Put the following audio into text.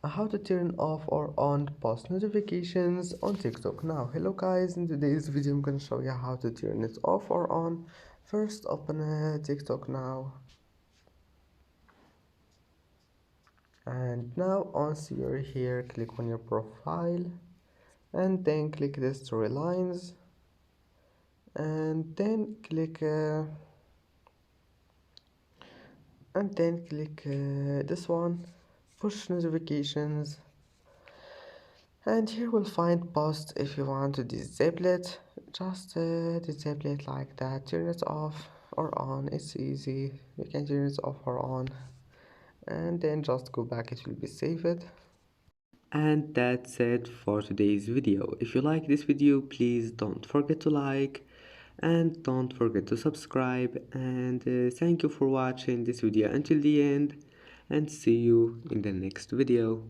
how to turn off or on post notifications on TikTok. Now, hello guys, in today's video I'm gonna show you how to turn it off or on. First, open TikTok now, and now once you're here, click on your profile, and then click the storylines, and then click this one, push notifications. And here we'll find post. If you want to disable it, just disable it like that. Turn it off or on, it's easy. You can turn it off or on, and then just go back, it will be saved. And that's it for today's video. If you like this video, please don't forget to like and don't forget to subscribe, and thank you for watching this video until the end, and see you in the next video.